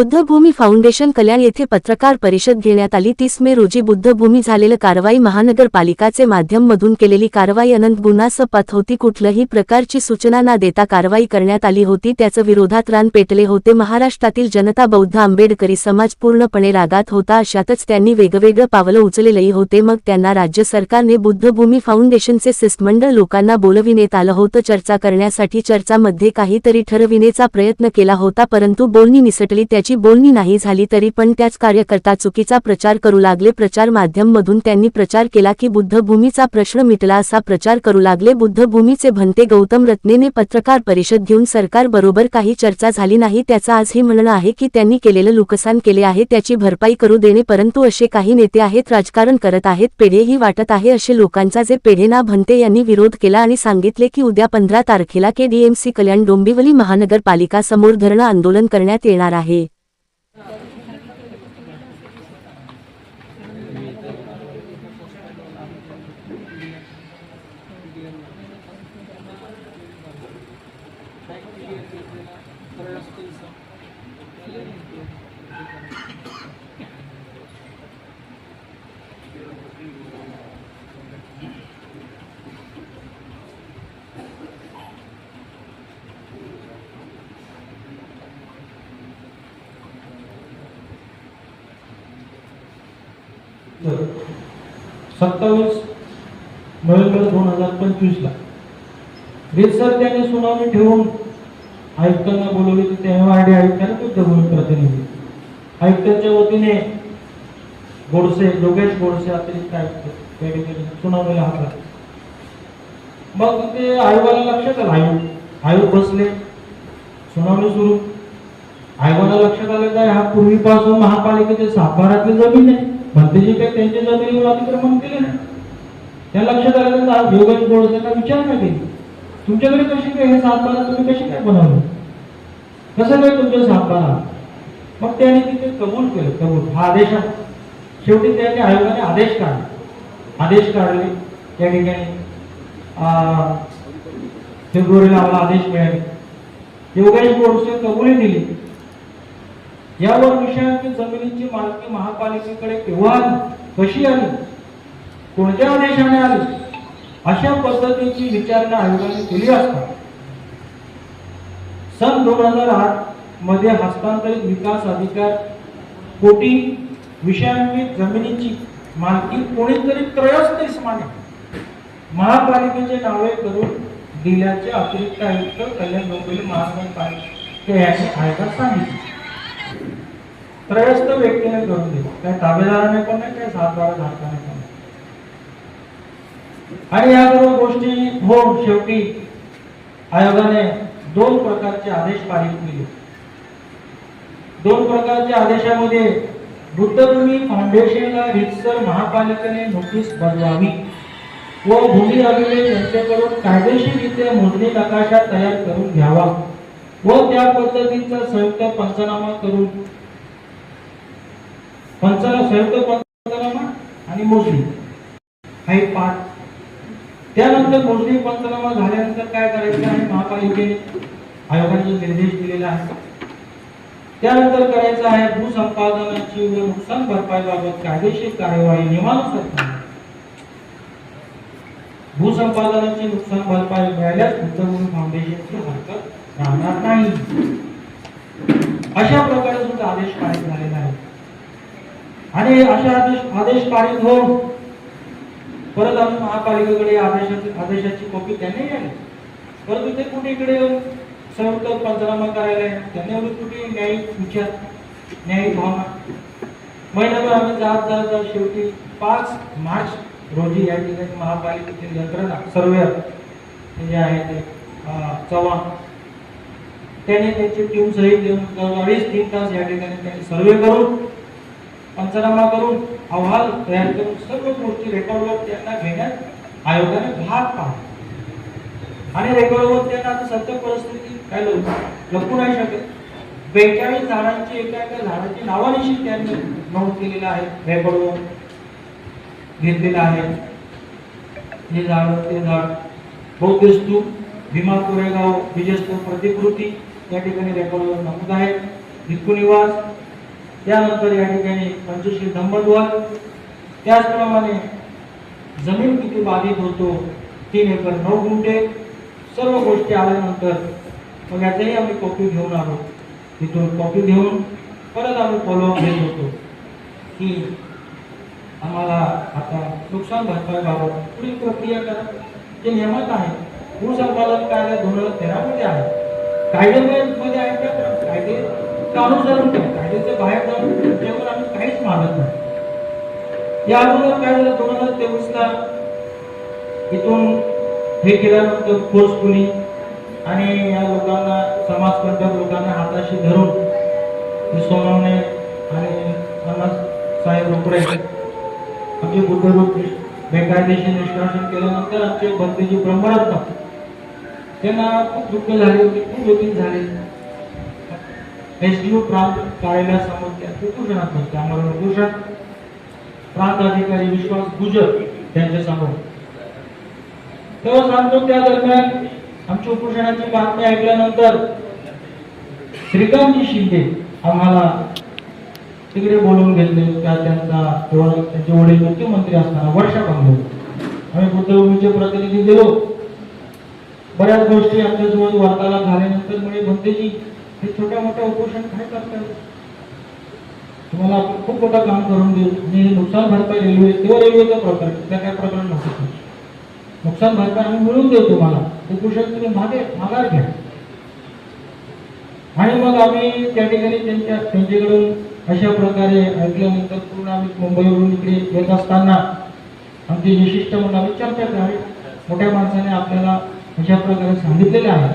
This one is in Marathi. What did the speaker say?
बौद्धभूमी फाउंडेशन कल्याण येथे पत्रकार परिषद घेण्यात आली। 30 मे रोजी बुद्धभूमी झालेलं कारवाई महानगरपालिकाचे माध्यम मधून केलेली कारवाई अनंत गुन्हासपत होती। कुठल्याही प्रकारची सूचना न देता कारवाई करण्यात आली होती। त्याच्या विरोधात रान पेटले होते। महाराष्ट्रातील जनता बौद्ध आंबेडकरी समाज पूर्णपणे रागात होता। अशातच त्यांनी वेगवेगळं पावलं उचललेही होते। मग त्यांना राज्य सरकारने बुद्धभूमी फाउंडेशनचे शिष्टमंडळ लोकांना बोलविण्यात आलं होतं चर्चा करण्यासाठी। चर्चामध्ये काहीतरी ठरविण्याचा प्रयत्न केला होता, परंतु बोलणी निसटली। त्याची बोलणी नाही झाली तरी पण त्याच कार्यकर्ता चुकीचा प्रचार करू लागले। प्रचार माध्यम मधून त्यांनी प्रचार केला की बुद्धभूमीचा प्रश्न मिटला असा प्रचार करू लागले। बुद्धभूमीचे भंते गौतम रत्नेने पत्रकार परिषद घेऊन सरकार बरोबर काही चर्चा झाली नाही त्याचा आजही म्हणणं आहे की त्यांनी केलेलं नुकसान केले आहे त्याची भरपाई करू देणे। परंतु असे काही नेते आहेत, राजकारण करत आहेत, पेढेही वाटत आहे असे लोकांचा जे पेढेना भंते यांनी विरोध केला आणि सांगितले की उद्या 15 तारखेला KDMC कल्याण डोंबिवली महानगरपालिका समोर धरणं आंदोलन करण्यात येणार आहे। तर 27 नोव्हेंबर 2025 ला रितसर त्यांनी सुनावणी ठेवून आयुक्तांना बोलवले की तेव्हा आयुक्तांना बुद्धभूमी प्रतिनिधी आयुक्तांच्या वतीने योगेश गोडसे अतिरिक्त आयुक्त सुनावणीला हात मग ते आयोगाला लक्षात आलं। आयोग बसले, सुनावणी सुरू। आयोगाला लक्षात आलं काय हा पूर्वीपासून महापालिकेच्या सातबारातली जमीन आहे, भंतेजी काही त्यांच्या जमिनीवर अतिक्रमण केले नाही। त्या लक्षात आलं योगेश गोडसेंना विचारणा केली, तुमच्याकडे कशी काय हे सातबारा तुम्ही कशी काय बनवलं, कसं काय तुमच्या सातबारा? मग त्याने तिथे कबूल केलं। कबूल हा आदेश आहे। शेवटी त्याने आयोगाने आदेश काढले। त्या ठिकाणी फेब्रुवारीला आम्हाला आदेश मिळाले। योगेश गोडसे कबुली दिली। यावर विषयांची जमिनीची मालकी महापालिकेकडे केव्हा कशी आली, कोणत्या आदेशाने आली, अशा पद्धतीची विचारणा आयोगाने केली असता सन 2008 मध्ये हस्तांतरित विकास अधिकार कोटी विषयांवित जमिनीची मालकी कोणीतरी त्रयस्थ इसमाने महापालिकेचे नावे करून दिल्याचे अतिरिक्त आयुक्त कल्याण डोंबिवली महानगरपालिका यांनी आयोगात सांगितले। त्रयस्थ व्यक्तीने करून दिले, काय ताबेदाराने पण नाही, काय सातबारा धारकाने पण नाही। आणि या सर्व गोष्टी होऊन शेवटी आयोगाने 2 प्रकारचे आदेश पारित केले। 2 प्रकारच्या आदेशामध्ये बुद्धभूमी फाउंडेशनला रितसर महापालिकेने नोटीस बजावावी व भूमी अभिलेख यांच्याकडून कायदेशीररित्या मोजणी नकाशा तयार करून घ्यावा व त्या पद्धतीचा संयुक्त पंचनामा करून आणि मोजणी हा एक पाठ। त्यानंतर मोजणी पंचनामा झाल्यानंतर काय करायचं आहे महापालिकेने आयोगाने निर्देश दिलेला आहे। त्यानंतर करायचं आहे भूसंपादनाची व नुकसान भरपाईबाबत कायदेशीर कार्यवाही नियमानुसार। भूसंपादनाची नुकसान भरपाई मिळाल्यास बुद्धभूमी फाउंडेशनची हरकत राहणार नाही। अशा प्रकारे सुद्धा आदेश पारित झालेला आहे। आणि अशा आदेश पारित होऊन परत आम्ही महापालिकेकडे आदेशाची कॉपी त्यांनी आली, परंतु ते कुठे इकडे संयुक्त पंचनामा करायला त्यांनी कुठे न्यायिक विचार न्यायिक भावना महिनाभर आम्ही जात शेवटी 5 मार्च रोजी या ठिकाणी महापालिकेतील यंत्रणा सर्वे जे आहे ते चव्हाण त्यांनी त्याची टीम सहित देऊन 2.5-3 तास या ठिकाणी त्यांनी सर्वे करून पंचनामा करून अहवाल तयार करून सर्व गोष्टी रेकॉर्डवर त्यांना घेण्यात आयोगाने भाग पाडला। आणि रेकॉर्डवर त्यांना आता सत्य परिस्थिती काय लपू नाही शकत। 42 झाडांची एका झाडाची नावानिशी त्यांनी नोंद केलेला आहे, रेकॉर्डवर घेतलेला आहे। हे झाड ते झाड बौद्ध स्तूप भीमा कोरेगाव विजयस्तूप प्रतिकृती या ठिकाणी रेकॉर्डवर नमूद आहे। भिक्खू निवास, त्यानंतर या ठिकाणी पंचशील धम्मद्वार, त्याचप्रमाणे जमीन किती बाधित होतो 3 एकर 9 गुंठे, सर्व गोष्टी आल्यानंतर मग याचाही आम्ही कॉपी घेऊन आलो. तिथून कॉपी घेऊन परत आम्ही फॉलोअप घेत होतो की आम्हाला आता नुकसान भरपाईबाबत पुढील प्रक्रिया करा. जे नियमात आहे भूसंपादन कायदा 2013 मध्ये आहे, कायद्यामध्ये आहे त्या कायद्याचं अनुसरण करा. कायद्याच्या बाहेर जाऊन त्याच्यावर आम्ही काहीच मागत नाही. या अगोदर काय झालं 2023 ला इथून हे केल्यानंतर फोर्सफुली आणि या लोकांना समाजकंटक लोकांना हाताशी धरून सोनवणे आणि अण्णासाहेब रोकडे आमचे बुद्धरूप बेकायदेशीर निष्कासन केल्यानंतर आमचे भक्तीजी ब्रह्मरत्न त्यांना खूप दुःख झाले होते, खूप व्यथित झाले. SDO प्रांत कार्यालयासमोर त्या उपोषणात होते. आम्हाला उपोषण प्रांत अधिकारी विश्वास गुजर त्यांच्या समोर तेव्हा सांगतो. त्या दरम्यान आमच्या उपोषणाची बातमी ऐकल्यानंतर श्रीकांतजी शिंदे आम्हाला तिकडे बोलवून घेतले. त्यांचे वडील मुख्यमंत्री असताना वर्षा बंगलो आम्ही बुद्धभूमीचे प्रतिनिधी गेलो. बऱ्याच गोष्टी आमच्याजवळ वार्तालाप झाल्यानंतर म्हणजे भंतेजी हे छोट्या मोठ्या उपोषण काय करतात, तुम्हाला आपण खूप मोठं काम करून देऊ आणि नुकसान भरपाई रेल्वे तेव्हा रेल्वेचा प्रकार त्या काय प्रकरण नव्हतं. नुकसान भरपाई आम्ही मिळवून देऊ तुम्हाला, उपोषण तुम्ही माघार घ्या. आणि मग आम्ही त्या ठिकाणी त्यांच्याकडून अशा प्रकारे ऐकल्यानंतर पूर्ण आम्ही मुंबईवरून इकडे येत असताना आमची विशिष्ट म्हणून आम्ही चर्चा करावी. मोठ्या माणसाने आपल्याला अशा प्रकारे सांगितलेले आहे